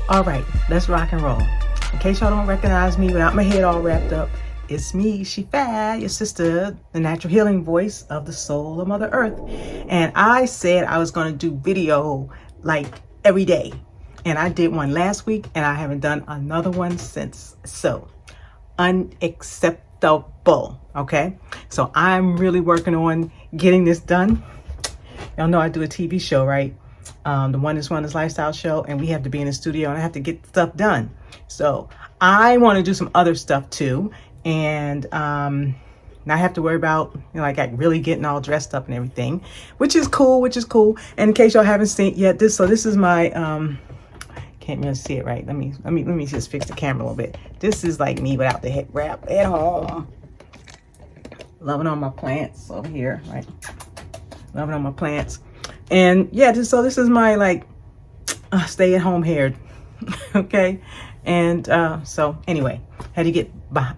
All right, let's rock and roll. In case y'all don't recognize me without my head all wrapped up, it's me, Shifa, your sister, the natural healing voice of the soul of Mother Earth. And I said I was going to do video like every day. And I did one last week and I haven't done another one since. So, unacceptable. Okay? So I'm really working on getting this done. Y'all know I do a TV show, right? The Oneness lifestyle show, and we have to be in the studio and I have to get stuff done. So I want to do some other stuff too, and not have to worry about like really getting all dressed up and everything, which is cool. And in case y'all haven't seen yet, this is my can't really see it right. Let me just fix the camera a little bit. This is like me without the head wrap at home. Loving on my plants over here, right? Loving on my plants. And yeah, this is my like stay at home hair. Okay. And so anyway, had to get by.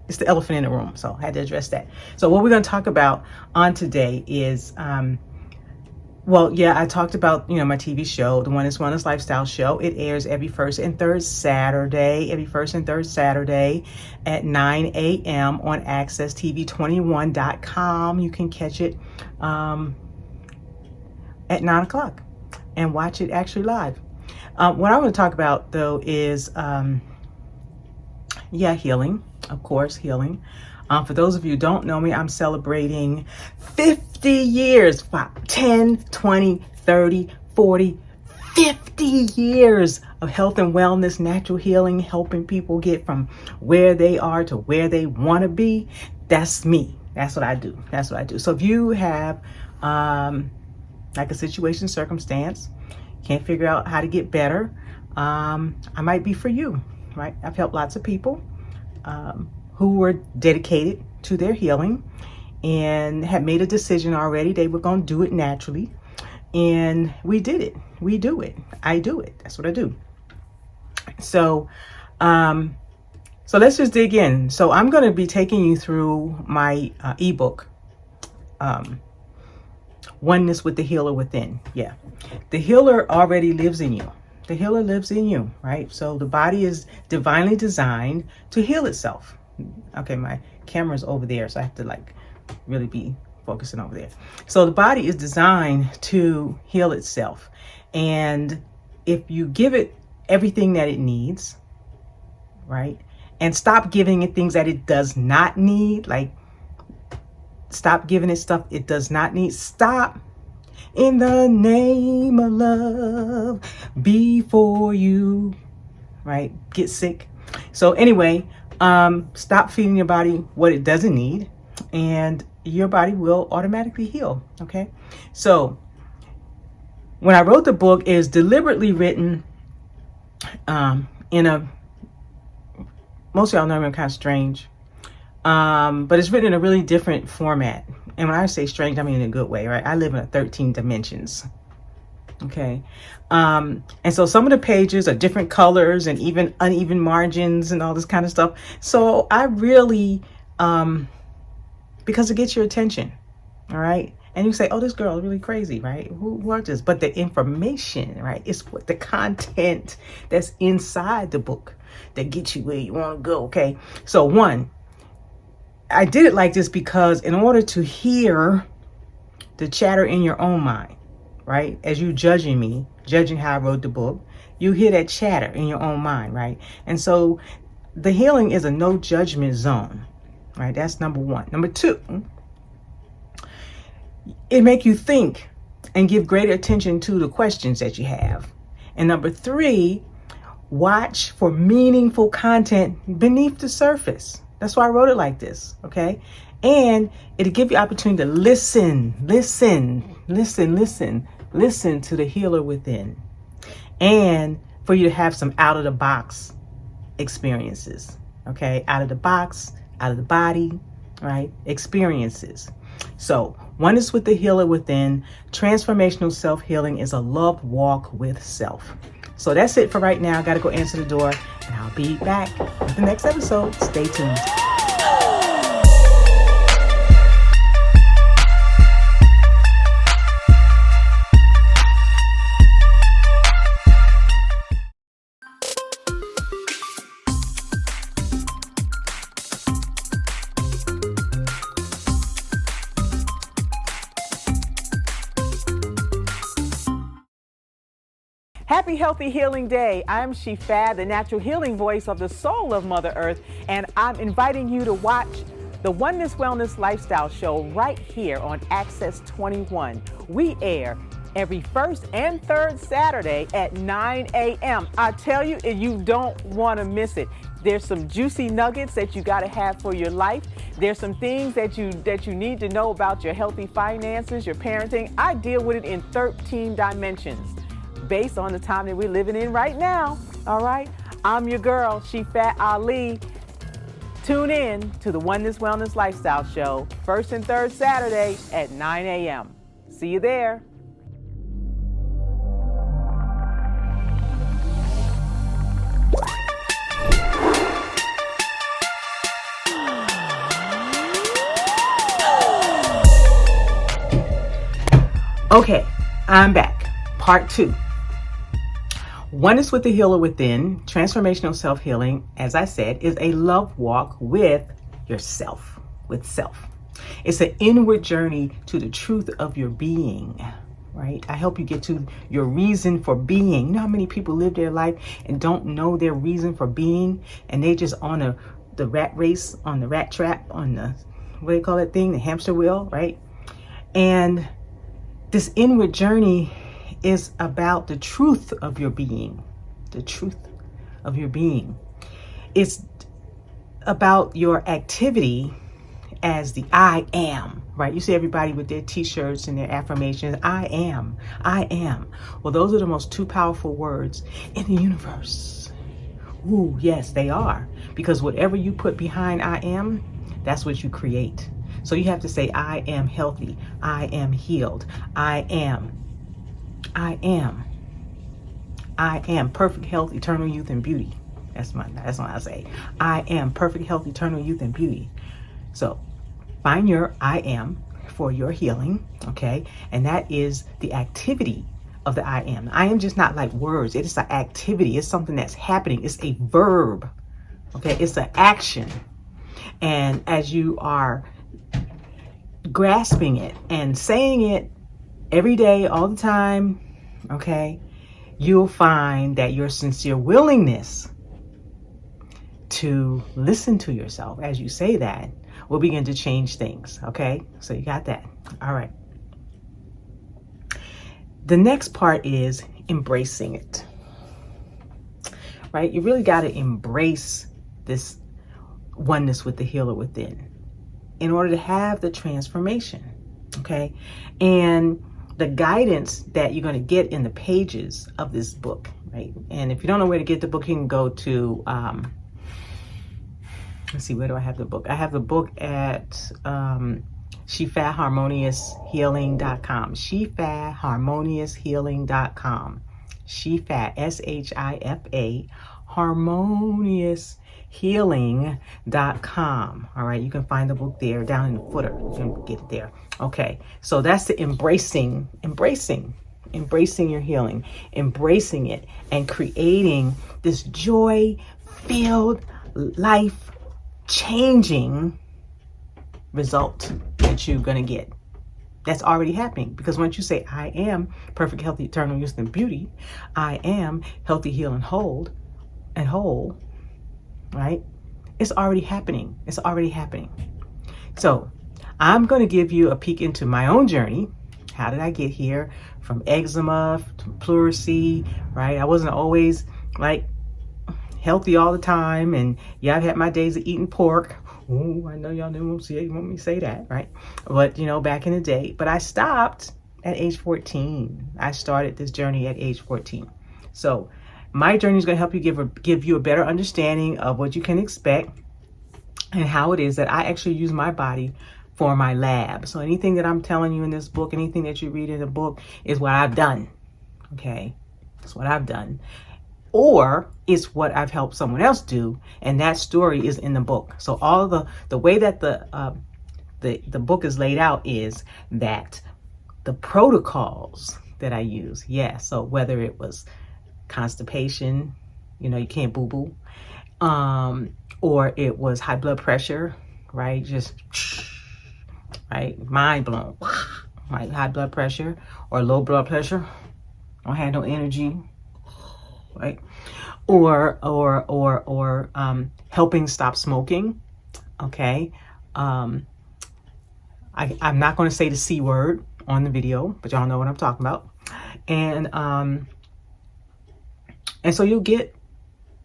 It's the elephant in the room, so I had to address that. So what we're going to talk about on today is well, yeah, I talked about, my TV show, the Oneness Lifestyle Show. It airs every first and third Saturday at 9 a.m. on accesstv21.com. You can catch it at 9 o'clock and watch it actually live. What I want to talk about though is, healing, of course, healing. For those of you who don't know me, I'm celebrating 50 years, 10, 20, 30, 40, 50 years of health and wellness, natural healing, helping people get from where they are to where they want to be. That's me. That's what I do. So if you have like a situation, circumstance, can't figure out how to get better, I might be for you, right? I've helped lots of people who were dedicated to their healing and had made a decision already. They were going to do it naturally. And we did it. We do it. I do it. That's what I do. So, so let's just dig in. So I'm going to be taking you through my ebook, Oneness with the Healer Within. Yeah. The healer already lives in you. The healer lives in you, right? So the body is divinely designed to heal itself. Okay, my camera's over there, so I have to like really be focusing over there. So the body is designed to heal itself. And if you give it everything that it needs, right? And stop giving it things that it does not need, like stop giving it stuff it does not need. Stop. In the name of love, before you, right, get sick. So anyway, stop feeding your body what it doesn't need, and your body will automatically heal. Okay. So when I wrote the book, it is deliberately written in a, most of y'all know I'm kind of strange, but it's written in a really different format. And when I say strange, I mean in a good way, right? I live in 13 dimensions. Okay. And so some of the pages are different colors and even uneven margins and all this kind of stuff. So I really, because it gets your attention. All right. And you say, oh, this girl is really crazy, right? Who wrote this? But the information, right? It's what the content that's inside the book that gets you where you want to go. Okay. So one, I did it like this because in order to hear the chatter in your own mind, right? As you judging me, judging how I wrote the book, you hear that chatter in your own mind, right? And so the healing is a no judgment zone, right? That's number one. Number two, it make you think and give greater attention to the questions that you have. And number three, watch for meaningful content beneath the surface. That's why I wrote it like this, okay? And it'll give you opportunity to listen to the healer within. And for you to have some out-of-the-box experiences, okay? Out of the box, out of the body, right? Experiences. So, Oneness with the Healer Within, transformational self-healing is a love walk with self. So that's it for right now. I got to go answer the door, and I'll be back with the next episode. Stay tuned. Happy Healthy Healing Day. I'm Shifa, the natural healing voice of the soul of Mother Earth, and I'm inviting you to watch the Oneness Wellness Lifestyle Show right here on Access 21. We air every first and third Saturday at 9 a.m. I tell you, you don't want to miss it. There's some juicy nuggets that you got to have for your life. There's some things that you need to know about your healthy finances, your parenting. I deal with it in 13 dimensions based on the time that we're living in right now. All right. I'm your girl, Shifa Ali. Tune in to the Oneness Wellness Lifestyle Show, first and third Saturday at 9 a.m. See you there. Okay, I'm back. Part 2. Oneness with the Healer Within, transformational self-healing, as I said, is a love walk with yourself, with self. It's an inward journey to the truth of your being, right? I help you get to your reason for being. You know how many people live their life and don't know their reason for being, and they just on the rat race, on the rat trap, on the, what do you call that thing, the hamster wheel, right? And this inward journey is about the truth of your being, the truth of your being. It's about your activity as the I am, right? You see everybody with their t-shirts and their affirmations, I am, I am. Well, those are the most two powerful words in the universe. Ooh, yes, they are. Because whatever you put behind I am, that's what you create. So you have to say, I am healthy. I am healed. I am perfect health, eternal youth, and beauty. That's what I say. I am perfect health, eternal youth, and beauty. So find your I am for your healing, okay? And that is the activity of the I am. I am just not like words. It is an activity. It's something that's happening. It's a verb, okay? It's an action. And as you are grasping it and saying it every day, all the time, okay, you'll find that your sincere willingness to listen to yourself as you say that will begin to change things, okay? So you got that. All right. The next part is embracing it, right? You really got to embrace this oneness with the healer within in order to have the transformation, okay? And the guidance that you're going to get in the pages of this book, right? And if you don't know where to get the book, you can go to, let's see, where do I have the book? I have the book at ShifaHarmoniousHealing.com. ShifaHarmoniousHealing.com. Shifa, S-H-I-F-A, HarmoniousHealing.com. All right, you can find the book there down in the footer. You can get it there. Okay, so that's the embracing your healing, embracing it, and creating this joy-filled, life-changing result that you're going to get. That's already happening, because once you say, I am perfect, healthy, eternal youth, and beauty, I am healthy, healed, and whole, right? It's already happening. It's already happening. So I'm going to give you a peek into my own journey. How did I get here? From eczema to pleurisy, right? I wasn't always like healthy all the time. And yeah, I've had my days of eating pork. Oh, I know y'all didn't want me to say that, right? But you know, back in the day, but I stopped at age 14. I started this journey at age 14. So my journey is going to help you give you a better understanding of what you can expect and how it is that I actually use my body for my lab. So anything that I'm telling you in this book, anything that you read in the book is what I've done. Okay, that's what I've done. Or it's what I've helped someone else do, and that story is in the book. So all the way that the book is laid out is that the protocols that I use, yeah. So whether it was constipation, you know, you can't boo-boo, or it was high blood pressure, right? Just right, mind blown, right? High blood pressure or low blood pressure. Don't have no energy. right? Or helping stop smoking. Okay. I'm not going to say the C word on the video, but y'all know what I'm talking about. And so you'll get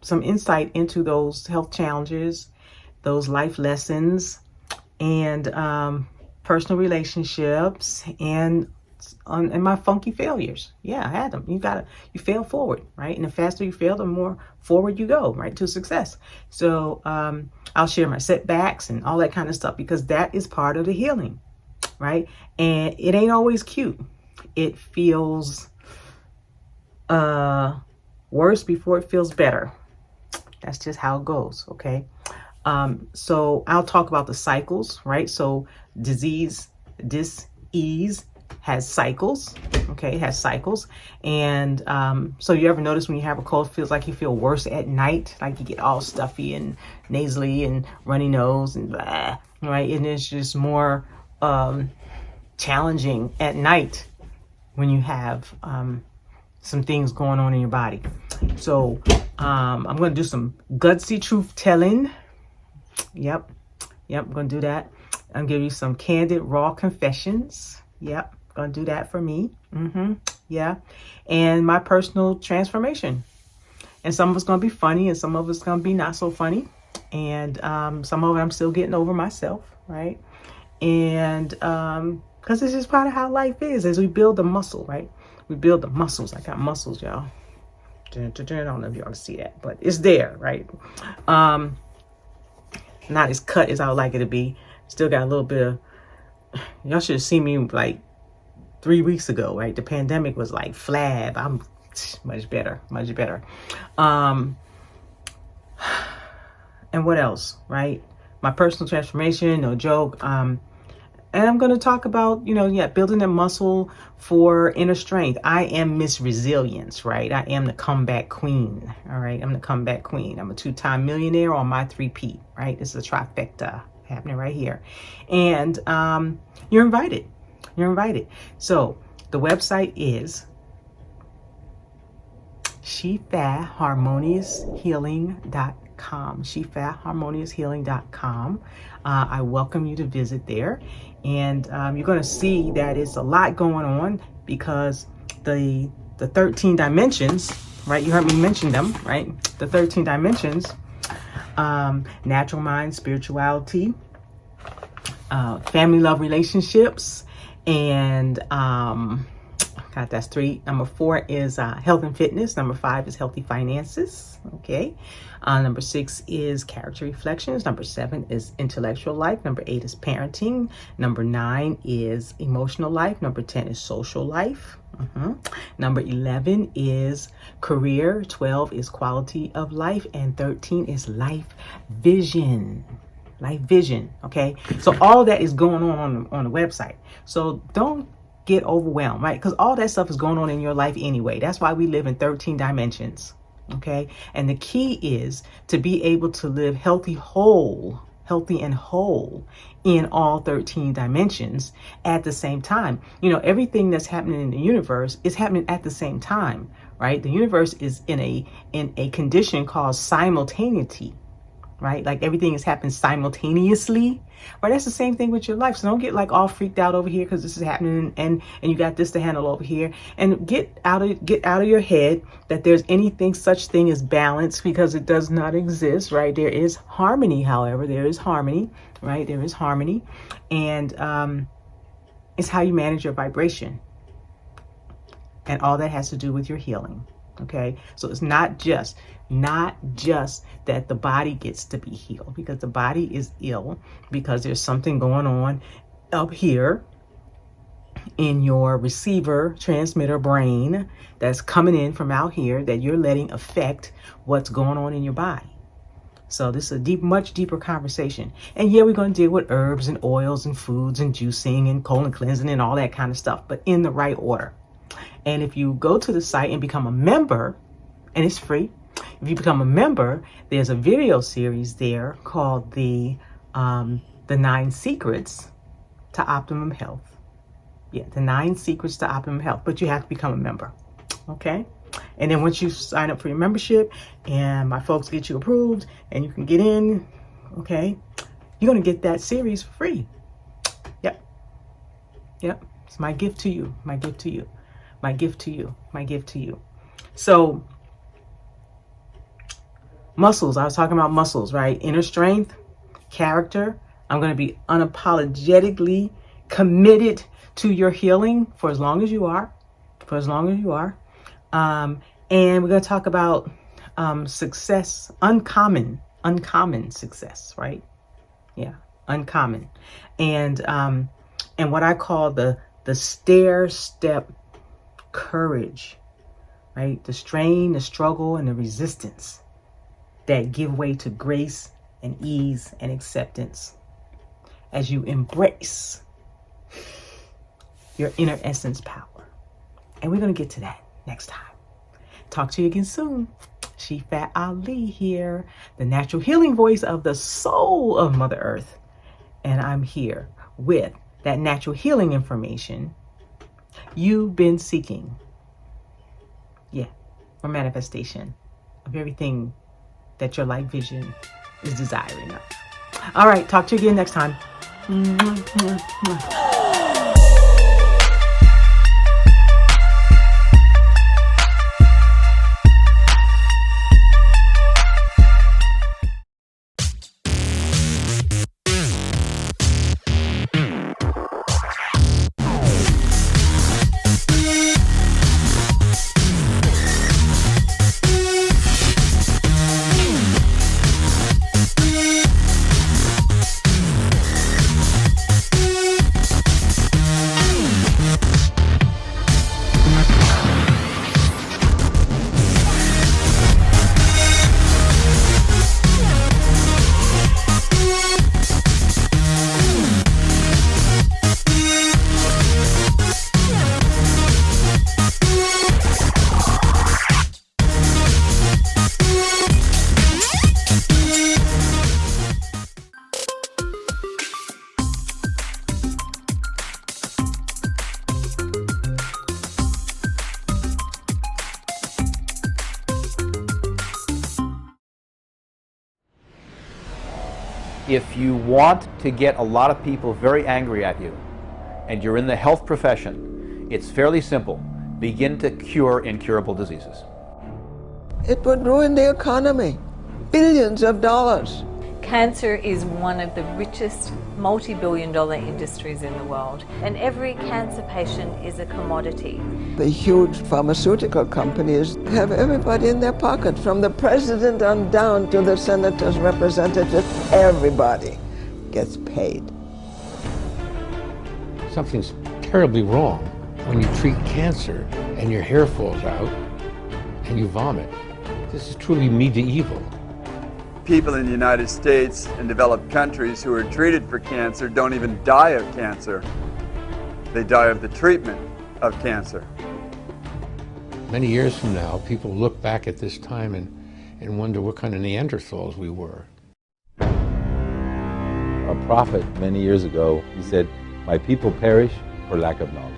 some insight into those health challenges, those life lessons, and personal relationships, and my funky failures. Yeah, I had them. You fail forward, right? And the faster you fail, the more forward you go, right, to success. So I'll share my setbacks and all that kind of stuff, because that is part of the healing, right? And it ain't always cute. It feels worse before it feels better. That's just how it goes, okay? So I'll talk about the cycles, right? So dis-ease has cycles, okay? It has cycles. And so you ever notice when you have a cold, it feels like you feel worse at night, like you get all stuffy and nasally and runny nose and blah, right? And it's just more challenging at night when you have some things going on in your body. So I'm going to do some gutsy truth telling. Yep, I'm going to do that. I'm going to give you some candid, raw confessions. Yep, going to do that for me. Yeah. And my personal transformation. And some of it's going to be funny, and some of it's going to be not so funny. And some of it I'm still getting over myself, right? And because it's just part of how life is as we build the muscle, right? We build the muscles. I got muscles, y'all. I don't know if y'all can see that, but it's there, right? Not as cut as I would like it to be. Still got a little bit of, y'all should have seen me like 3 weeks ago, right? The pandemic was like flab. I'm much better. And what else, right? My personal transformation, no joke. And I'm going to talk about, building a muscle for inner strength. I am Miss Resilience, right? I am the comeback queen, all right? I'm the comeback queen. I'm a 2-time millionaire on my 3P, right? This is a trifecta happening right here. And you're invited. So the website is ShifaHarmoniousHealing.com. ShifaHarmoniousHealing.com. I welcome you to visit there. And you're going to see that it's a lot going on, because the 13 dimensions, right? You heard me mention them, right? The 13 dimensions, natural mind, spirituality, family, love, relationships, and that's 3. Number 4 is health and fitness. Number 5 is healthy finances. Okay. Number 6 is character reflections. Number 7 is intellectual life. Number 8 is parenting. Number 9 is emotional life. Number 10 is social life. Number 11 is career. 12 is quality of life. And 13 is life vision. Okay. So all that is going on the website. So don't get overwhelmed, right? Because all that stuff is going on in your life anyway. That's why we live in 13 dimensions. Okay. And the key is to be able to live healthy and whole in all 13 dimensions at the same time. Everything that's happening in the universe is happening at the same time, right? The universe is in a condition called simultaneity, right? Like everything is happening simultaneously, right? That's the same thing with your life. So don't get like all freaked out over here because this is happening and you got this to handle over here, and get out of your head that there's anything such thing as balance, because it does not exist, right? There is harmony. However, there is harmony, right? There is harmony. And it's how you manage your vibration, and all that has to do with your healing. Okay. So it's not just that the body gets to be healed, because the body is ill because there's something going on up here in your receiver transmitter brain that's coming in from out here that you're letting affect what's going on in your body. So this is a much deeper conversation. And yeah, we're going to deal with herbs and oils and foods and juicing and colon cleansing and all that kind of stuff, but in the right order. And if you go to the site and become a member, and it's free, if you become a member, there's a video series there called the 9 Secrets to Optimum Health. Yeah, the 9 Secrets to Optimum Health, but you have to become a member. Okay. And then once you sign up for your membership and my folks get you approved and you can get in, okay, you're going to get that series for free. Yep. Yep. It's my gift to you. My gift to you. My gift to you. My gift to you. So muscles. I was talking about muscles, right? Inner strength, character. I'm going to be unapologetically committed to your healing for as long as you are. For as long as you are. And we're going to talk about success, uncommon success, right? Yeah, uncommon. And what I call the stair-step courage, right? The strain, the struggle, and the resistance that give way to grace and ease and acceptance as you embrace your inner essence power. And we're going to get to that next time. Talk to you again soon. Shifat Ali here, the natural healing voice of the soul of Mother Earth. And I'm here with that natural healing information you've been seeking. Yeah, for manifestation of everything that your light vision is desiring of. All right, talk to you again next time. If you want to get a lot of people very angry at you, and you're in the health profession, it's fairly simple. Begin to cure incurable diseases. It would ruin the economy. Billions of dollars. Cancer is one of the richest multi-billion-dollar industries in the world, and every cancer patient is a commodity. The huge pharmaceutical companies have everybody in their pocket, from the president on down to the senator's representative. Everybody gets paid. Something's terribly wrong when you treat cancer and your hair falls out and you vomit. This is truly medieval. People in the United States and developed countries who are treated for cancer don't even die of cancer. They die of the treatment of cancer. Many years from now, people look back at this time and wonder what kind of Neanderthals we were. A prophet many years ago, he said, "My people perish for lack of knowledge."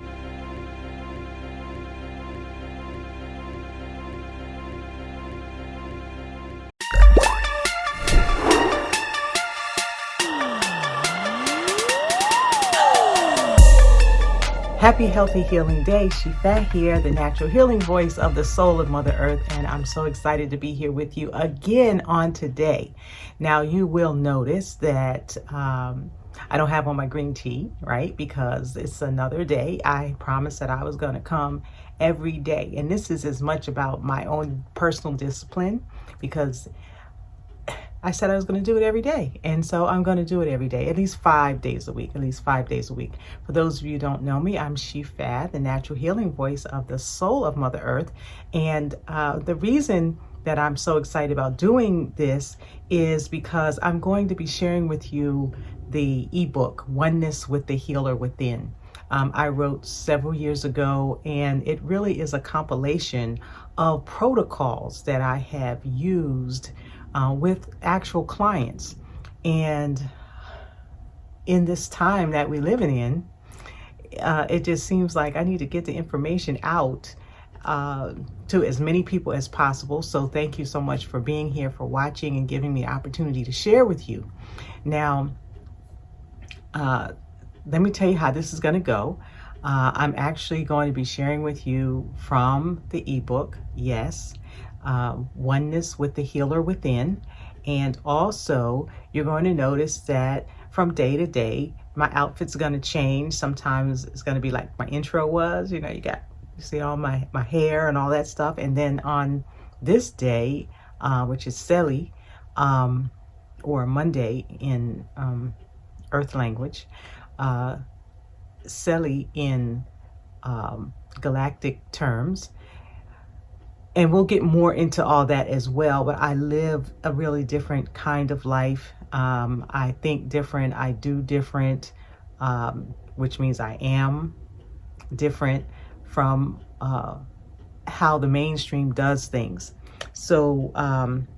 Happy, healthy, healing day. Shifat here, the natural healing voice of the soul of Mother Earth. And I'm so excited to be here with you again on today. Now, you will notice that I don't have on my green tea, right? Because it's another day. I promised that I was going to come every day. And this is as much about my own personal discipline, because I said I was going to do it every day. And so I'm going to do it every day, at least 5 days a week, at least 5 days a week. For those of you who don't know me, I'm Shifat, the natural healing voice of the soul of Mother Earth. And the reason that I'm so excited about doing this is because I'm going to be sharing with you the ebook, Oneness with the Healer Within. I wrote several years ago, and it really is a compilation of protocols that I have used with actual clients. And in this time that we're living in, it just seems like I need to get the information out to as many people as possible. So thank you so much for being here, for watching, and giving me the opportunity to share with you. Now, let me tell you how this is going to go. I'm actually going to be sharing with you from the ebook, yes, Oneness with the Healer Within. And also, you're going to notice that from day to day, my outfit's going to change. Sometimes it's going to be like my intro was, you see all my hair and all that stuff. And then on this day, which is Seli, or Monday in Earth language, Seli in galactic terms. And we'll get more into all that as well. But I live a really different kind of life. I think different. I do different, which means I am different from how the mainstream does things. So I'm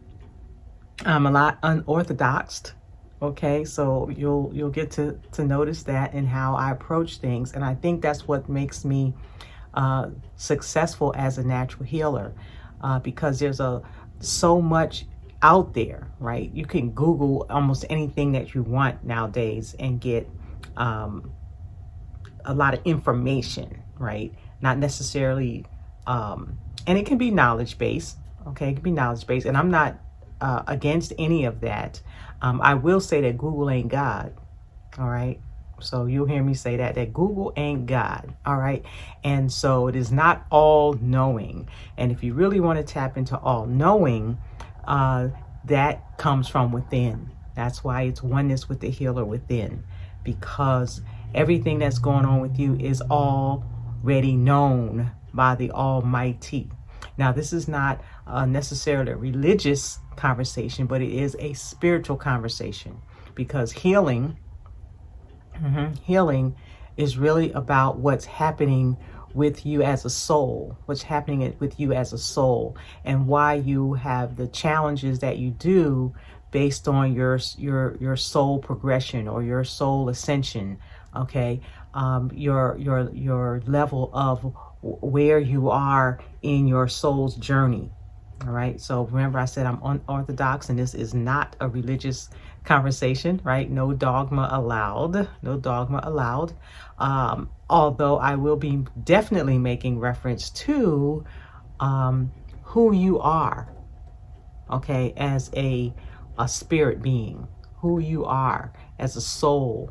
a lot unorthodox. Okay, so you'll get to notice that in how I approach things. And I think that's what makes me successful as a natural healer, because there's so much out there, right? You can Google almost anything that you want nowadays and get a lot of information, right? Not necessarily, and it can be knowledge based. Okay, it can be knowledge based, and I'm not against any of that. I will say that Google ain't God. All right. So you'll hear me say that Google ain't God. All right. And so it is not all knowing. And if you really want to tap into all knowing, that comes from within. That's why it's oneness with the healer within, because everything that's going on with you is already known by the Almighty. Now, this is not necessarily a religious conversation, but it is a spiritual conversation, because healing is really about what's happening with you as a soul, and why you have the challenges that you do based on your soul progression or your soul ascension. Okay, your level of where you are in your soul's journey. All right. So remember, I said I'm unorthodox, and this is not a religious conversation, right? No dogma allowed. No dogma allowed. Although I will be definitely making reference to who you are, okay, as a spirit being, who you are as a soul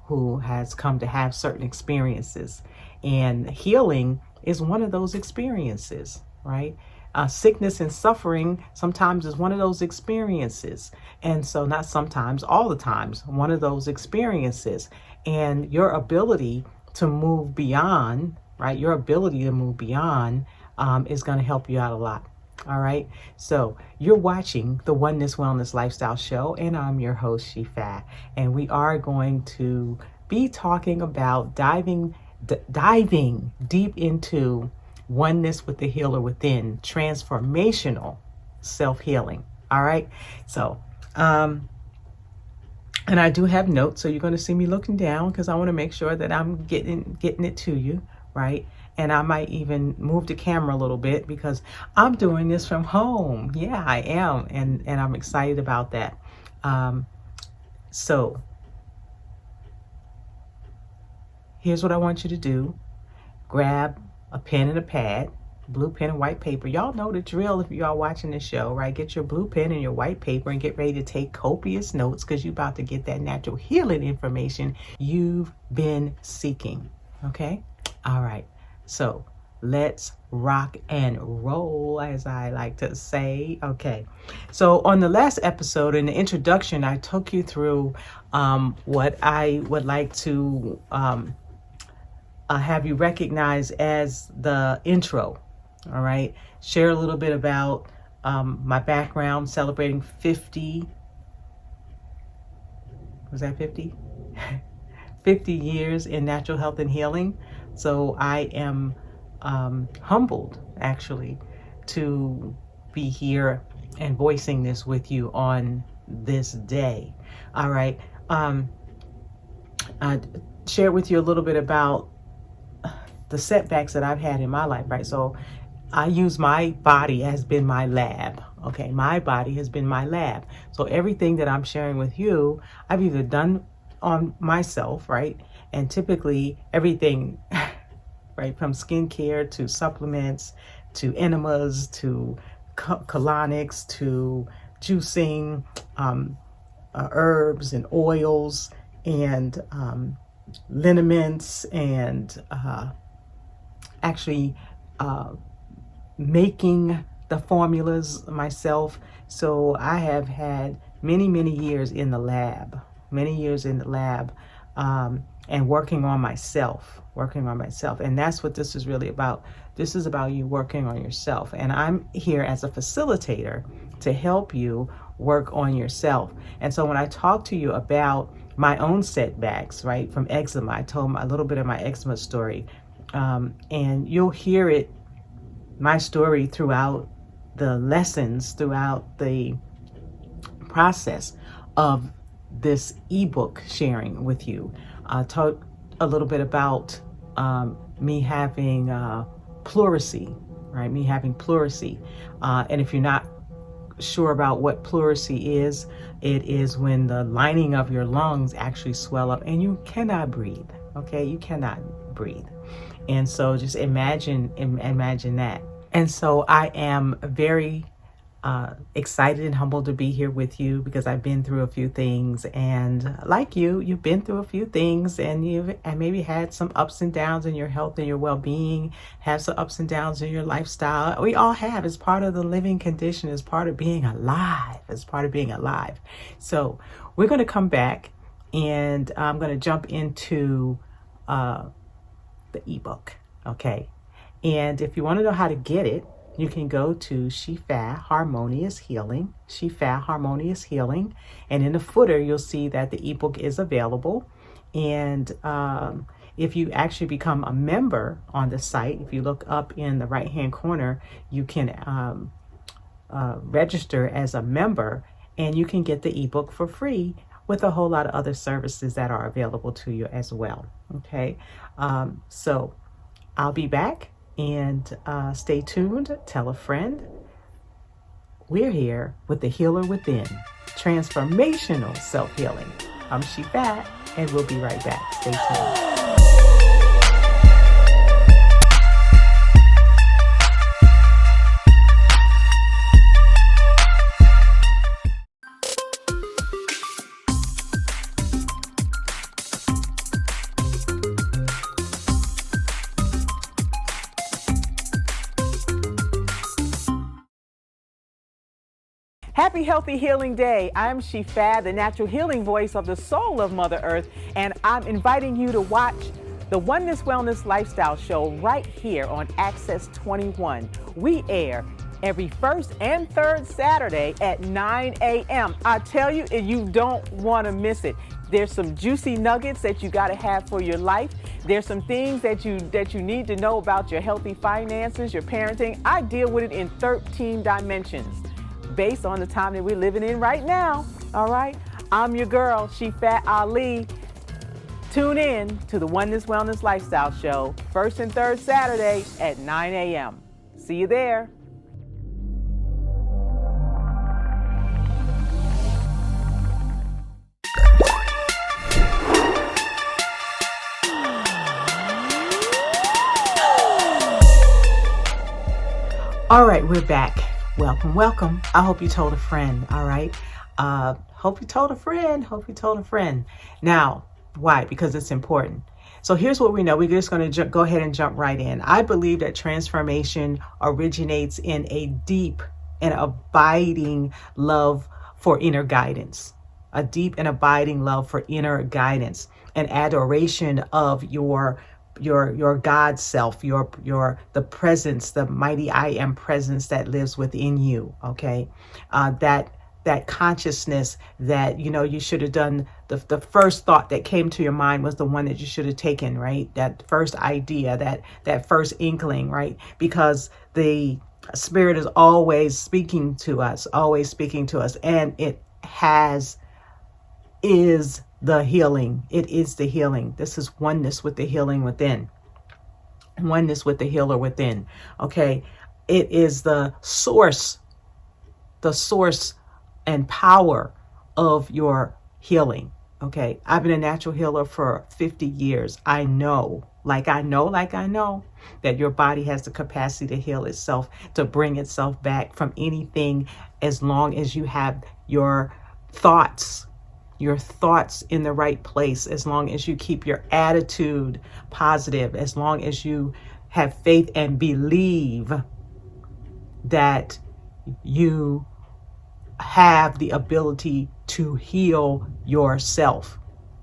who has come to have certain experiences. And healing is one of those experiences, right? Sickness and suffering sometimes is one of those experiences. And so not sometimes, all the times, one of those experiences. And your ability to move beyond, right? Your ability to move beyond is going to help you out a lot. All right. So you're watching the Oneness Wellness Lifestyle Show, and I'm your host, Shifa. And we are going to be talking about diving deep into oneness with the healer within, transformational self-healing. All right. So, and I do have notes, so you're going to see me looking down, because I want to make sure that I'm getting it to you, right? And I might even move the camera a little bit, because I'm doing this from home. Yeah, I am. And I'm excited about that. So here's what I want you to do. Grab a pen and a pad, blue pen and white paper. Y'all know the drill if y'all watching this show, right? Get your blue pen and your white paper and get ready to take copious notes, because you're about to get that natural healing information you've been seeking. Okay? All right. So let's rock and roll, as I like to say. Okay. So on the last episode, in the introduction, I took you through what I would like to have you recognize as the intro. All right. Share a little bit about my background, celebrating 50. Was that 50? 50 years in natural health and healing. So I am humbled, actually, to be here and voicing this with you on this day. All right. I shared with you a little bit about the setbacks that I've had in my life, right? So I use my body as been my lab. Okay, my body has been my lab. So everything that I'm sharing with you, I've either done on myself, right? And typically everything, right, from skincare to supplements to enemas to colonics to juicing, herbs and oils and liniments and actually making the formulas myself. So I have had many years in the lab, and working on myself. And that's what this is really about. This is about you working on yourself. And I'm here as a facilitator to help you work on yourself. And so when I talk to you about my own setbacks, right, from eczema, I told a little bit of my eczema story. And you'll hear it, my story, throughout the lessons, throughout the process of this ebook sharing with you. Talk a little bit about me having pleurisy, right? Me having pleurisy. And if you're not sure about what pleurisy is, it is when the lining of your lungs actually swell up and you cannot breathe. Okay, you cannot breathe. And so just imagine that. And so I am very excited and humbled to be here with you because I've been through a few things, and like you've been through a few things, and you've maybe had some ups and downs in your health and your well-being, have some ups and downs in your lifestyle. We all have. It's part of the living condition. It's part of being alive. So we're going to come back, and I'm going to jump into the ebook. Okay. And if you want to know how to get it, you can go to Shifa Harmonious Healing, and in the footer, you'll see that the ebook is available. And if you actually become a member on the site, if you look up in the right-hand corner, you can register as a member, and you can get the ebook for free with a whole lot of other services that are available to you as well. Okay, so I'll be back. And stay tuned, tell a friend. We're here with the Healer Within, transformational self-healing. I'm Shifa, and we'll be right back. Stay tuned. Happy Healthy Healing Day. I'm Shifa, the natural healing voice of the soul of Mother Earth, and I'm inviting you to watch the Oneness Wellness Lifestyle Show right here on Access 21. We air every first and third Saturday at 9 a.m. I tell you, you don't want to miss it. There's some juicy nuggets that you got to have for your life. There's some things that you need to know about your healthy finances, your parenting. I deal with it in 13 dimensions based on the time that we're living in right now. All right. I'm your girl, Shifa Ali. Tune in to the Oneness Wellness Lifestyle Show, first and third Saturday at 9 a.m. See you there. All right, we're back. Welcome. I hope you told a friend. All right. Hope you told a friend. Now, why? Because it's important. So here's what we know. We're just going to go ahead and jump right in. I believe that transformation originates in a deep and abiding love for inner guidance. A deep and abiding love for inner guidance and adoration of your God self, the presence, the mighty I am presence that lives within you. Okay. That consciousness that, you should have done, the first thought that came to your mind was the one that you should have taken, right? That first idea, that first inkling, right? Because the Spirit is always speaking to us, and it is the healing. It is the healing. This is oneness with the healing within. oneness with the healer within. Okay. It is the source and power of your healing. Okay. I've been a natural healer for 50 years. I know that your body has the capacity to heal itself, to bring itself back from anything, as long as you have your thoughts in the right place, as long as you keep your attitude positive, as long as you have faith and believe that you have the ability to heal yourself.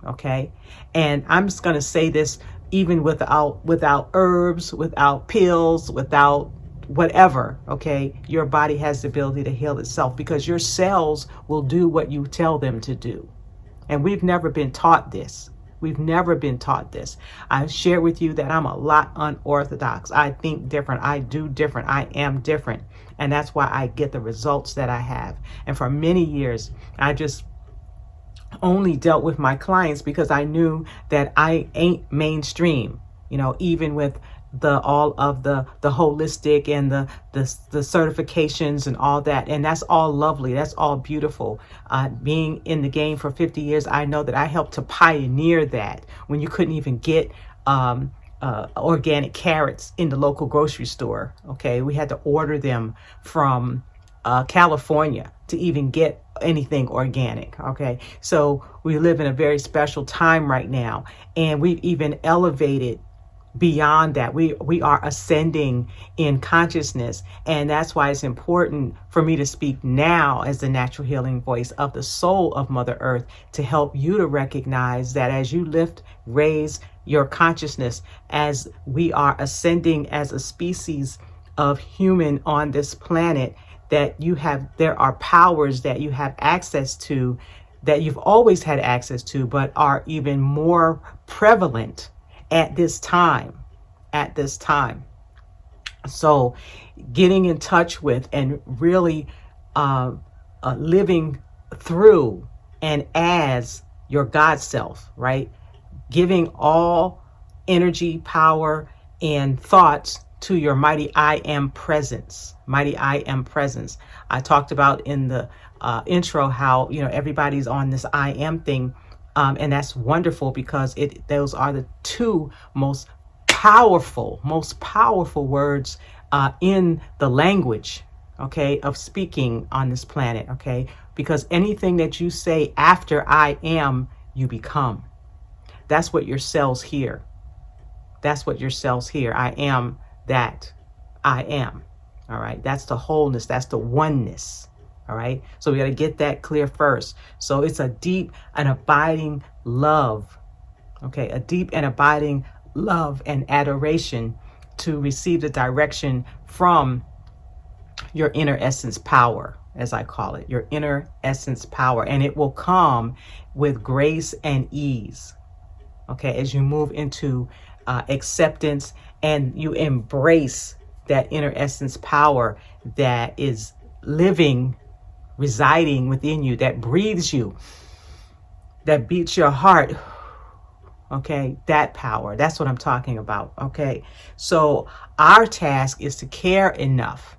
Okay. And I'm just going to say this, even without herbs, without pills, without whatever. Okay. Your body has the ability to heal itself, because your cells will do what you tell them to do. And we've never been taught this. We've never been taught this. I shared with you that I'm a lot unorthodox. I think different. I do different. I am different. And that's why I get the results that I have. And for many years, I just only dealt with my clients because I knew that I ain't mainstream, even with all of the holistic and the certifications and all that. And that's all lovely. That's all beautiful. Being in the game for 50 years, I know that I helped to pioneer that when you couldn't even get organic carrots in the local grocery store. Okay. We had to order them from California to even get anything organic. Okay. So we live in a very special time right now, and we've even elevated beyond that. We are ascending in consciousness, and that's why it's important for me to speak now as the natural healing voice of the soul of Mother Earth, to help you to recognize that as you raise your consciousness, as we are ascending as a species of human on this planet, that there are powers that you have access to, that you've always had access to, but are even more prevalent at this time. So getting in touch with and really living through and as your God self, right? Giving all energy, power, and thoughts to your mighty I am presence. Mighty I am presence. I talked about in the intro how everybody's on this I am thing. And that's wonderful, because those are the two most powerful words in the language, okay, of speaking on this planet, okay? Because anything that you say after I am, you become. That's what your cells hear. I am that I am. All right. That's the wholeness. That's the oneness. All right. So we got to get that clear first. So it's a deep and abiding love. Okay. A deep and abiding love and adoration to receive the direction from your inner essence power, as I call it, your inner essence power. And it will come with grace and ease. Okay. As you move into acceptance and you embrace that inner essence power that is living, residing within you, that breathes you, that beats your heart. Okay, that power, that's what I'm talking about. Okay, so our task is to care enough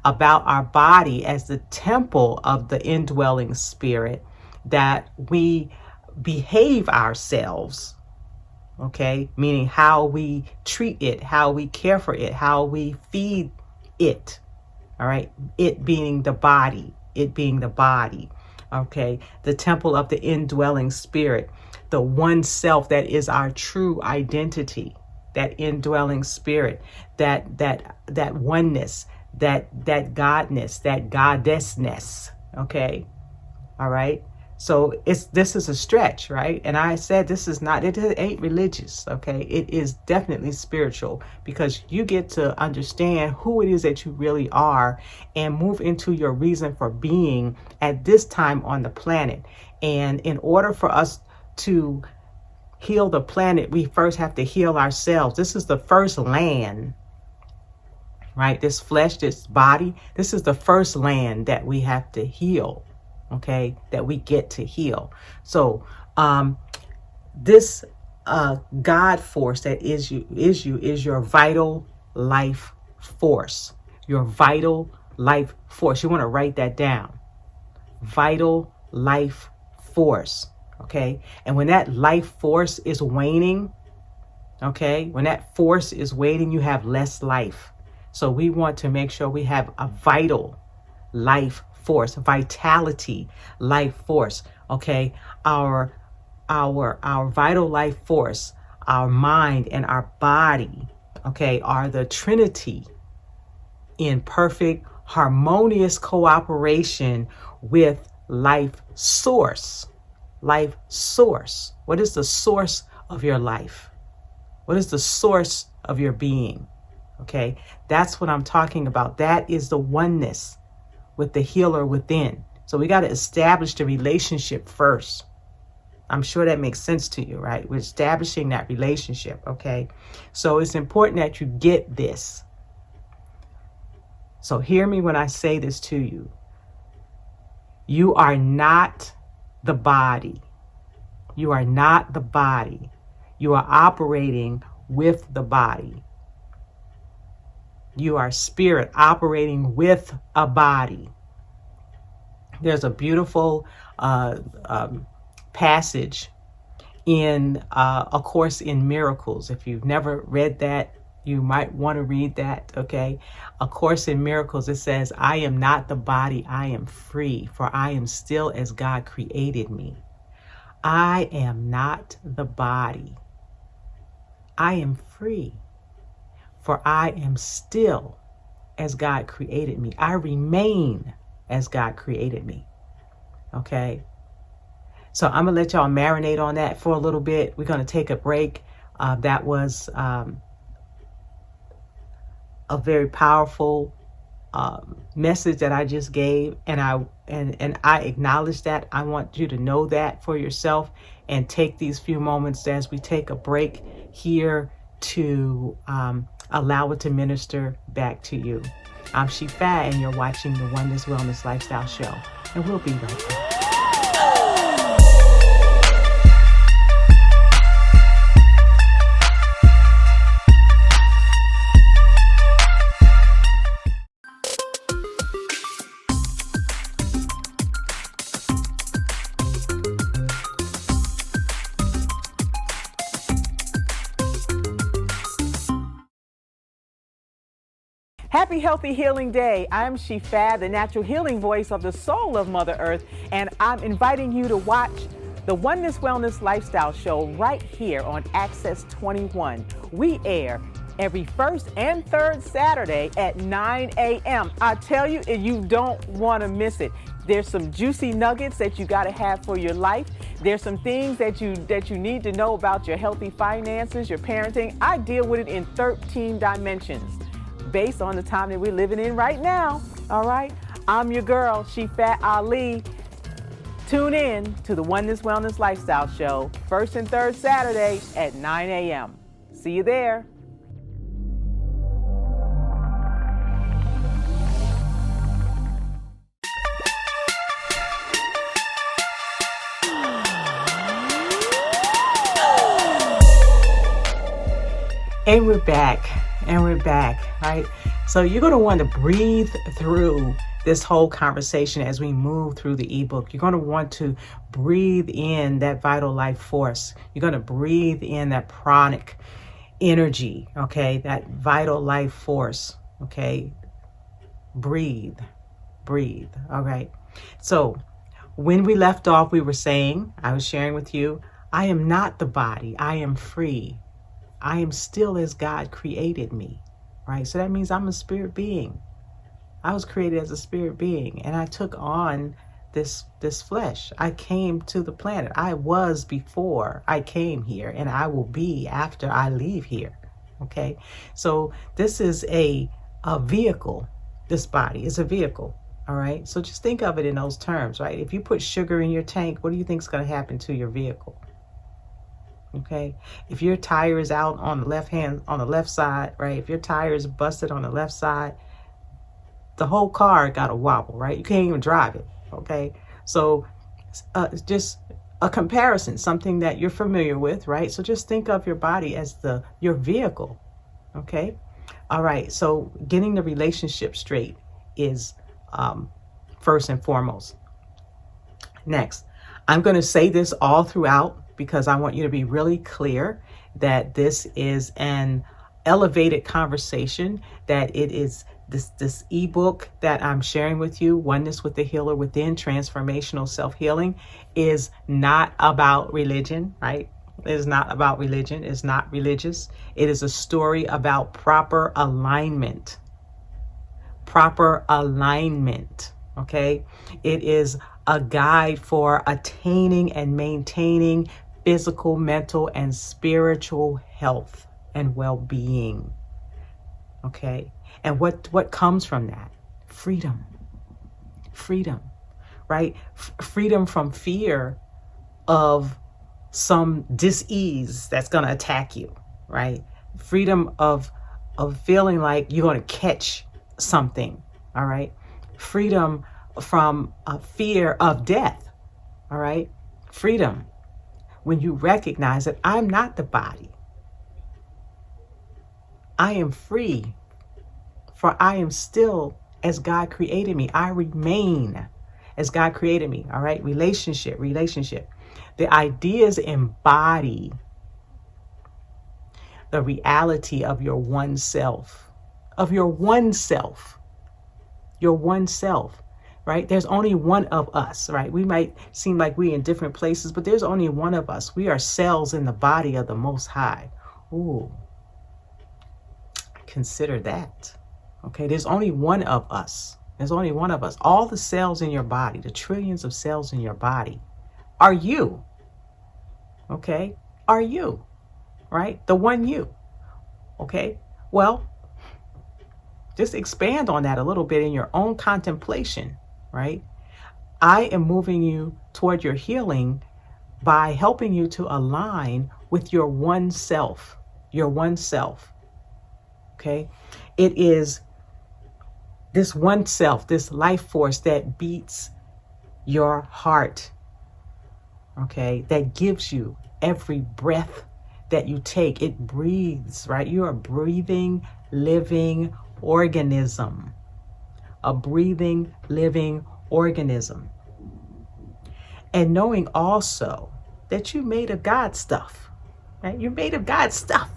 about our body as the temple of the indwelling spirit, that we behave ourselves. Okay, meaning how we treat it, how we care for it, how we feed it. All right, it being the body. Okay, the temple of the indwelling spirit, the one self that is our true identity, that indwelling spirit, that oneness, that godness, that goddessness. Okay, all right. So this is a stretch, right? And I said it ain't religious, okay? It is definitely spiritual, because you get to understand who it is that you really are and move into your reason for being at this time on the planet. And in order for us to heal the planet, we first have to heal ourselves. This is the first land, right? This flesh, this body, this is the first land that we have to heal. Okay, that we get to heal. So this God force that is your vital life force. Your vital life force. You want to write that down. Vital life force. Okay. And when that life force is waning, okay, when that force is waning, you have less life. So we want to make sure we have a vital life force, vitality life force. Okay. Our vital life force, our mind and our body, okay, are the Trinity in perfect harmonious cooperation with life source. Life source. What is the source of your life? What is the source of your being? Okay, that's what I'm talking about. That is the oneness with the healer within. So we got to establish the relationship first. I'm sure that makes sense to you, right? We're establishing that relationship, okay? So it's important that you get this. So hear me when I say this to you. You are not the body. You are not the body. You are operating with the body. You are spirit operating with a body. There's a beautiful passage in A Course in Miracles. If you've never read that, you might want to read that, okay? A Course in Miracles, it says, I am not the body, I am free, for I am still as God created me. I am not the body. I am free, for I am still as God created me. I remain as God created me, okay? So I'm going to let y'all marinate on that for a little bit. We're going to take a break. That was a very powerful message that I just gave, and I acknowledge that. I want you to know that for yourself and take these few moments as we take a break here to allow it to minister back to you. I'm Shifa, and you're watching the Oneness Wellness Lifestyle Show, and we'll be right back. Happy Healthy Healing Day. I'm Shifa, the natural healing voice of the soul of Mother Earth, and I'm inviting you to watch the Oneness Wellness Lifestyle Show right here on Access 21. We air every first and third Saturday at 9 a.m. I tell you, you don't want to miss it. There's some juicy nuggets that you got to have for your life. There's some things that you need to know about your healthy finances, your parenting. I deal with it in 13 dimensions based on the time that we're living in right now. All right. I'm your girl, Shifa Ali. Tune in to the Oneness Wellness Lifestyle Show, first and third Saturday at 9 a.m. See you there. And we're back, right? So you're going to want to breathe through this whole conversation as we move through the ebook. You're going to want to breathe in that vital life force. You're going to breathe in that pranic energy, okay? That vital life force, okay? Breathe, all right? So when we left off, we were saying, I was sharing with you, I am not the body, I am free. I am still as God created me, right? So that means I'm a spirit being. I was created as a spirit being, and I took on this flesh. I came to the planet. I was before I came here, and I will be after I leave here, okay? So this is a vehicle. This body is a vehicle, all right? So just think of it in those terms, right? If you put sugar in your tank, what do you think is going to happen to your vehicle? Okay, if your tire is out on the left side, right? If your tire is busted on the left side, the whole car got a wobble, right? You can't even drive it. Okay, so just a comparison, something that you're familiar with, right? So just think of your body as your vehicle, okay? All right, so getting the relationship straight is first and foremost. Next, I'm going to say this all throughout because I want you to be really clear that this is an elevated conversation, that it is this ebook that I'm sharing with you, Oneness with the Healer Within, Transformational Self-Healing, is not about religion, right? It is not about religion. It's not religious. It is a story about proper alignment. Proper alignment, okay? It is a guide for attaining and maintaining physical, mental, and spiritual health and well-being, okay? And what comes from that? Freedom, right? Freedom from fear of some dis-ease that's going to attack you, right? Freedom of feeling like you're going to catch something, all right? Freedom from a fear of death, all right? Freedom when you recognize that I'm not the body. I am free, for I am still as God created me. I remain as God created me, all right? Relationship. The ideas embody the reality of your one self, your one self, right? There's only one of us, right? We might seem like we're in different places, but there's only one of us. We are cells in the body of the Most High. Ooh, consider that. Okay, there's only one of us. There's only one of us. All the cells in your body, the trillions of cells in your body, are you. Okay, are you, right? The one you. Okay, well, just expand on that a little bit in your own contemplation, right? I am moving you toward your healing by helping you to align with your one self, okay? It is this one self, this life force that beats your heart, okay? That gives you every breath that you take. It breathes, right? You're a breathing, living organism, a breathing, living organism. And knowing also that you're made of God stuff, right? You're made of God stuff,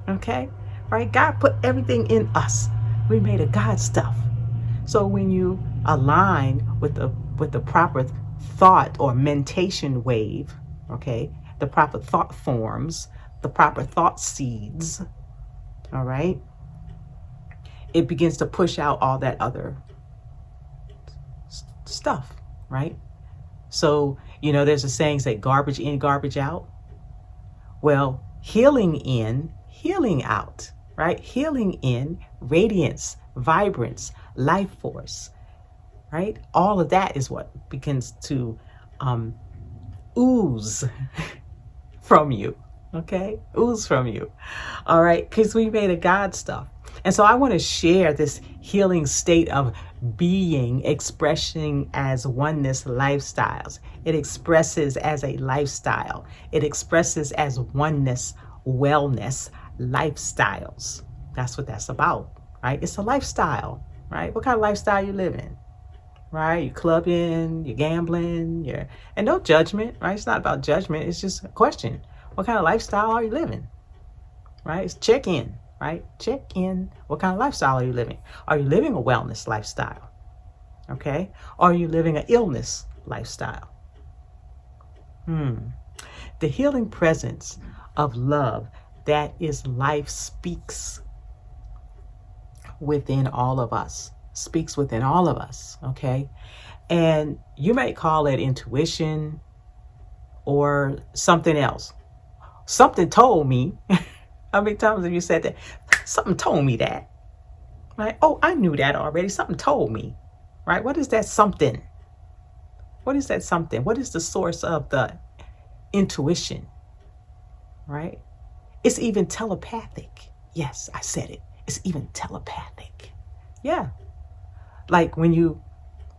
okay? Right? God put everything in us. We're made of God stuff. So when you align with the proper thought or mentation wave, okay, the proper thought forms, the proper thought seeds, all right, it begins to push out all that other stuff, right? So, there's a saying, say, garbage in, garbage out. Well, healing in, healing out, right? Healing in, radiance, vibrance, life force, right? All of that is what begins to ooze from you, okay? Ooze from you, all right? Because we made a God stuff. And so I want to share this healing state of being, expressing as oneness lifestyles. It expresses as a lifestyle. It expresses as oneness wellness lifestyles. That's what that's about, right? It's a lifestyle, right? What kind of lifestyle you living, right? You clubbing, you're gambling, and no judgment, right? It's not about judgment. It's just a question. What kind of lifestyle are you living, right? It's check in. Right? Check in. What kind of lifestyle are you living? Are you living a wellness lifestyle? Okay. Or are you living an illness lifestyle? The healing presence of love that is life speaks within all of us. Speaks within all of us. Okay. And you might call it intuition or something else. Something told me. How many times have you said that? Something told me that, right? Oh, I knew that already. Something told me, right? What is that something? What is that something? What is the source of the intuition, right? It's even telepathic. Yes, I said it. It's even telepathic. Yeah. Like when you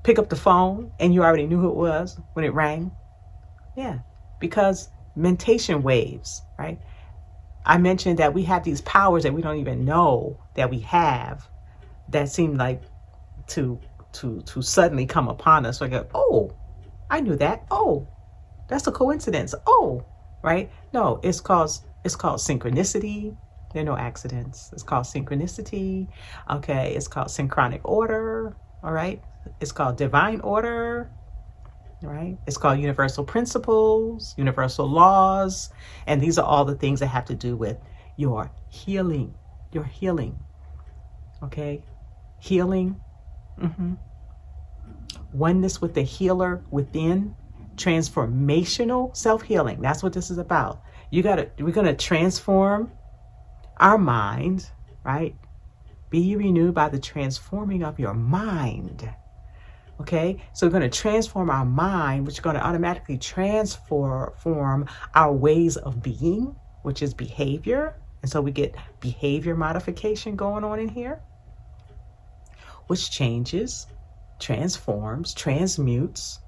pick up the phone and you already knew who it was when it rang. Yeah. because mentation waves, right? I mentioned that we have these powers that we don't even know that we have that seem like to suddenly come upon us. Like, oh, I knew that. Oh, that's a coincidence. Oh, right? No, it's called synchronicity. There are no accidents. It's called synchronicity. Okay, it's called synchronic order. All right, it's called divine order. Right? It's called universal principles, universal laws, and these are all the things that have to do with your healing. Your healing. Okay, healing. Oneness with the healer within. Transformational self-healing. That's what this is about. We're gonna transform our mind, right? Be ye renewed by the transforming of your mind. Okay, so we're going to transform our mind, which is going to automatically transform our ways of being, which is behavior. And so we get behavior modification going on in here, which changes, transforms, transmutes,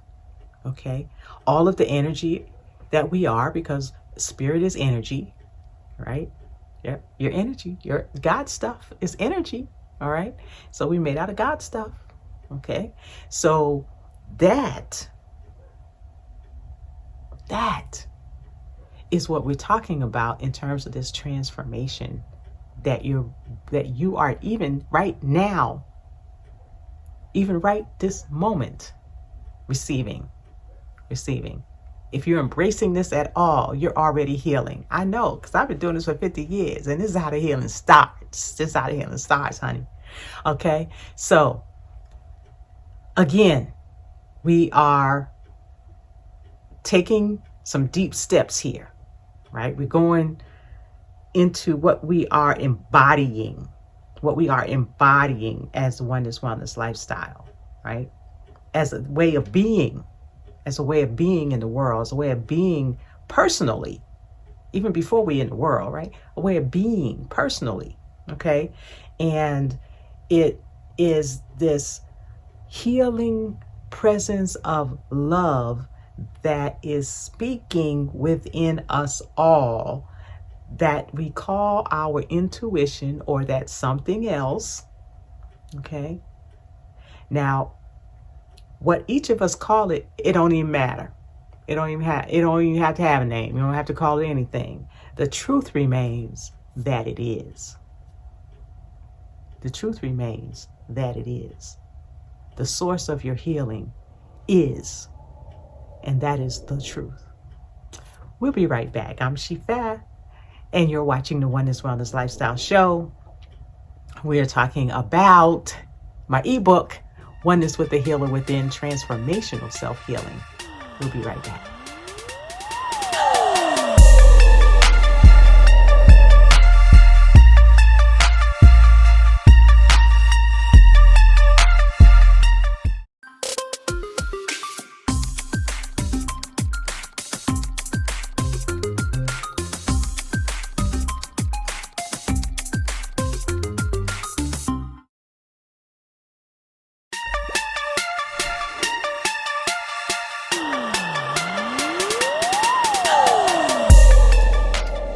okay, all of the energy that we are, because spirit is energy, right? Yep, your energy, your God stuff is energy, all right? So we made out of God stuff. Okay, so that is what we're talking about in terms of this transformation that you are even right now, even right this moment, receiving. If you're embracing this at all, you're already healing. I know, because I've been doing this for 50 years, and this is how the healing starts. This is how the healing starts, honey. Okay, so again, we are taking some deep steps here, right? We're going into what we are embodying as the Oneness Wellness lifestyle, right? As a way of being in the world, as a way of being personally, even before we in the world, right? A way of being personally, okay? And it is this healing presence of love that is speaking within us all, that we call our intuition, or that something else. Okay, now what each of us call it, it don't even matter. It don't even have to have a name. You don't have to call it anything. The truth remains that it is. The truth remains that it is. The source of your healing is, and that is the truth. We'll be right back. I'm Shifa, and you're watching the Oneness Wellness Lifestyle Show. We're talking about my ebook, Oneness with the Healer Within, Transformational Self-Healing. We'll be right back.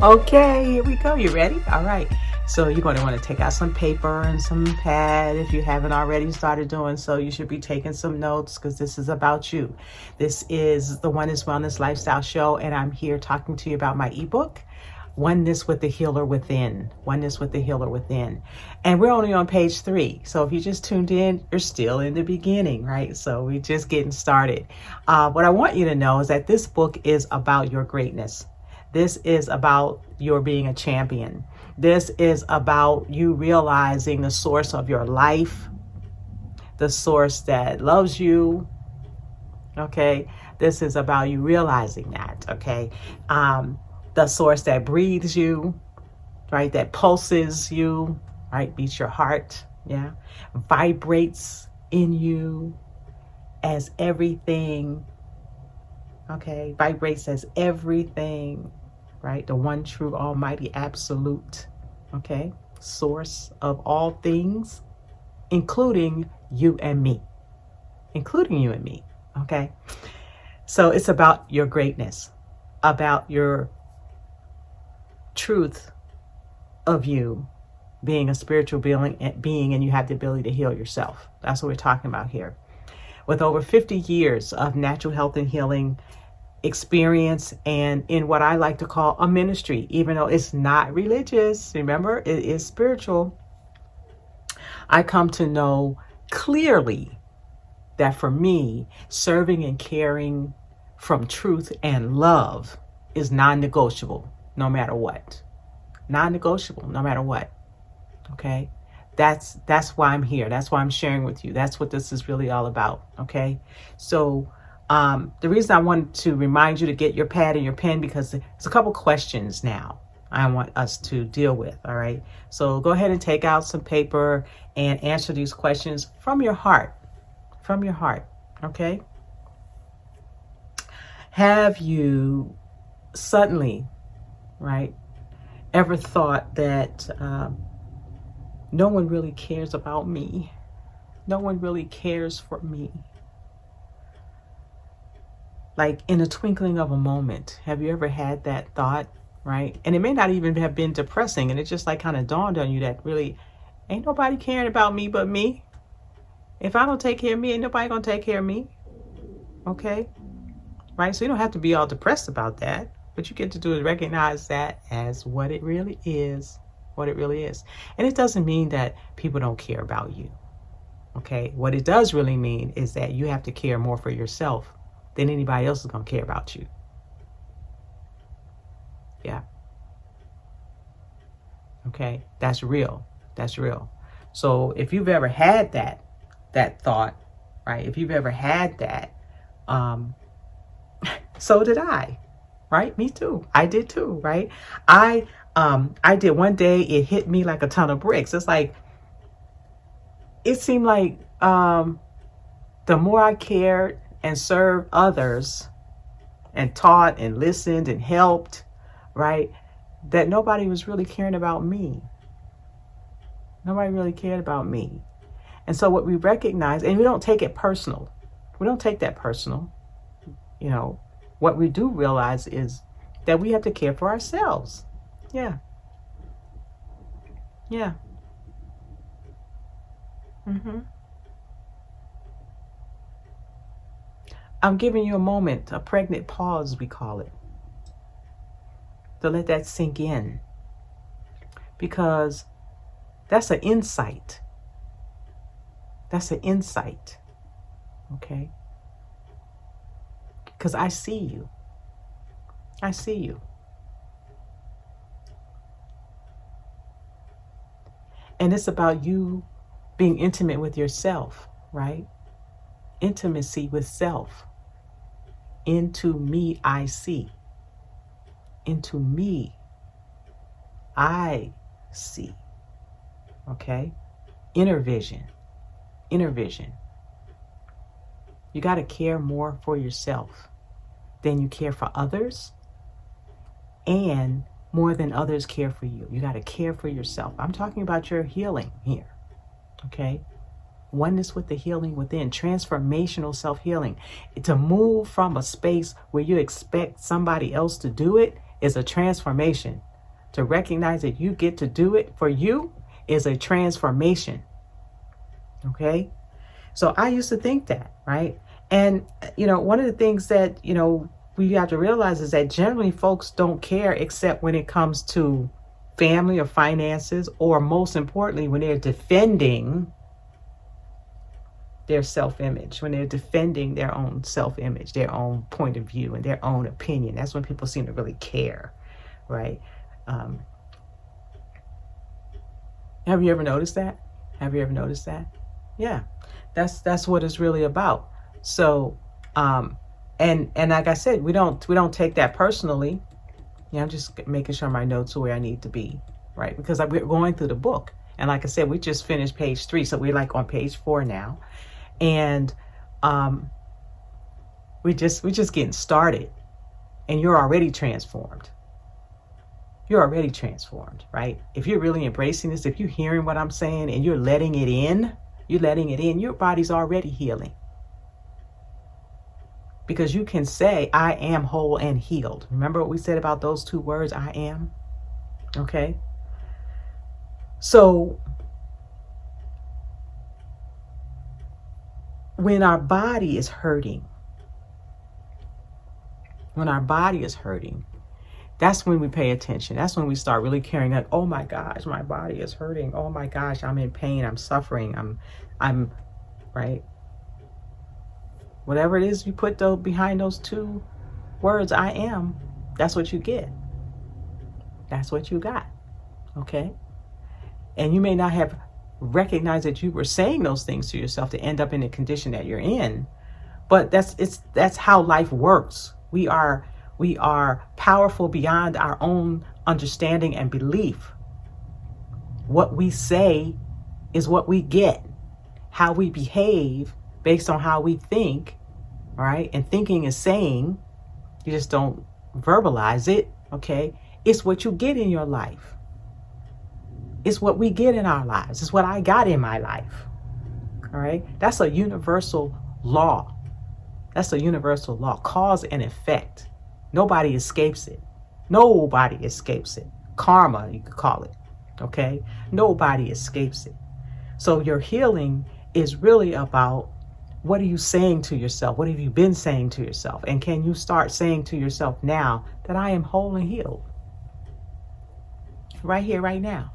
Okay, here we go. You ready? All right. So you're going to want to take out some paper and some pad. If you haven't already started doing so, you should be taking some notes, because this is about you. This is the Oneness Wellness Lifestyle Show, and I'm here talking to you about my ebook, Oneness with the Healer Within. Oneness with the Healer Within. And we're only on page 3. So if you just tuned in, you're still in the beginning, right? So we're just getting started. What I want you to know is that this book is about your greatness. This is about your being a champion. This is about you realizing the source of your life, the source that loves you. Okay. This is about you realizing that. Okay. The source that breathes you, right? That pulses you, right? Beats your heart. Yeah. Vibrates in you as everything. Okay. Vibrates as everything. Right? The one true almighty absolute, okay? Source of all things, including you and me. Okay? So it's about your greatness. about your truth of you being a spiritual being and you have the ability to heal yourself. That's what we're talking about here. With over 50 years of natural health and healing experience, and in what I like to call a ministry, even though it's not religious, remember, it is spiritual, I come to know clearly that for me, serving and caring from truth and love is non-negotiable, no matter what. Non-negotiable, no matter what. Okay? That's why I'm here. That's why I'm sharing with you. That's what this is really all about. Okay? So the reason I wanted to remind you to get your pad and your pen, because there's a couple questions now I want us to deal with. All right? So go ahead and take out some paper and answer these questions from your heart. From your heart. Okay? Have you suddenly, right, ever thought that no one really cares about me? No one really cares for me. Like in a twinkling of a moment. Have you ever had that thought, right? And it may not even have been depressing, and it just like kind of dawned on you that really ain't nobody caring about me but me. If I don't take care of me, ain't nobody gonna take care of me. Okay? Right? So you don't have to be all depressed about that. What you get to do is recognize that as what it really is. What it really is. And it doesn't mean that people don't care about you. Okay? What it does really mean is that you have to care more for yourself than anybody else is going to care about you. Yeah. Okay? That's real. That's real. So if you've ever had that thought, right? If you've ever had that, so did I, right? Me too. I did too, right? I did. One day it hit me like a ton of bricks. It's like, it seemed like the more I cared and served others and taught and listened and helped, right, that nobody was really caring about me. Nobody really cared about me. And so what we recognize, and we don't take it personal. We don't take that personal. You know, what we do realize is that we have to care for ourselves. Yeah. Yeah. I'm giving you a moment, a pregnant pause, we call it, to let that sink in. Because that's an insight. That's an insight. Okay? Because I see you. I see you. And it's about you being intimate with yourself, right? Intimacy with self. Into me, I see. Into me, I see. Okay? Inner vision. Inner vision. You got to care more for yourself than you care for others, and more than others care for you. You got to care for yourself. I'm talking about your healing here. Okay? Oneness with the healing within, transformational self-healing. To move from a space where you expect somebody else to do it is a transformation. To recognize that you get to do it for you is a transformation. Okay? So I used to think that, right? And, you know, one of the things that, you know, we have to realize is that generally folks don't care except when it comes to family or finances, or most importantly, when they're defending their self-image, when they're defending their own self-image, their own point of view and their own opinion. That's when people seem to really care, right? Have you ever noticed that? Have you ever noticed that? Yeah, that's what it's really about. So, and like I said, we don't take that personally. Yeah, I'm just making sure my notes are where I need to be, right? Because we're going through the book, and like I said, we just finished page 3, so we're like on page 4 now, and we just getting started, and you're already transformed. You're already transformed, right? If you're really embracing this, if you're hearing what I'm saying and you're letting it in, your body's already healing. because you can say, I am whole and healed. Remember what we said about those two words, I am? Okay. So when our body is hurting, that's when we pay attention. That's when we start really caring, like, oh my gosh, my body is hurting. Oh my gosh, I'm in pain. I'm suffering. I'm right. Whatever it is you put behind those two words, I am, that's what you get. That's what you got. Okay. And you may not have recognized that you were saying those things to yourself to end up in the condition that you're in, but that's how life works. We are powerful beyond our own understanding and belief. What we say is what we get. How we behave based on how we think, right? And thinking is saying, you just don't verbalize it, okay? It's what you get in your life. It's what we get in our lives. It's what I got in my life, all right? That's a universal law. That's a universal law, cause and effect. Nobody escapes it. Nobody escapes it. Karma, you could call it, okay? Nobody escapes it. So your healing is really about, what are you saying to yourself? What have you been saying to yourself? And can you start saying to yourself now that I am whole and healed? Right here, right now.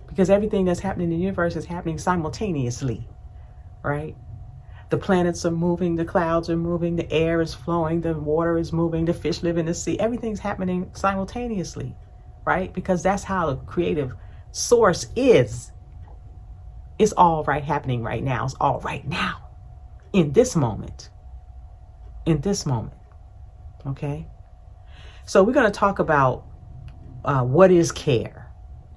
Because everything that's happening in the universe is happening simultaneously, right? The planets are moving, the clouds are moving, the air is flowing, the water is moving, the fish live in the sea. Everything's happening simultaneously, right? Because that's how the creative source is. It's all right happening right now. It's all right now. In this moment. In this moment. Okay? So we're going to talk about what is care.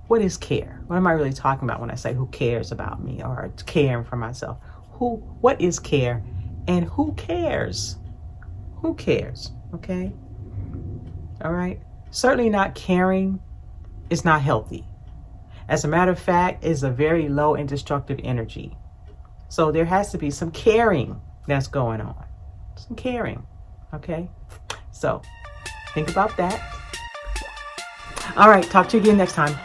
What is care? What am I really talking about when I say who cares about me or caring for myself? What is care and who cares? Who cares? Okay? All right? Certainly not caring is not healthy. As a matter of fact, it's a very low and destructive energy. So there has to be some caring that's going on. Some caring. Okay? So think about that. All right. Talk to you again next time.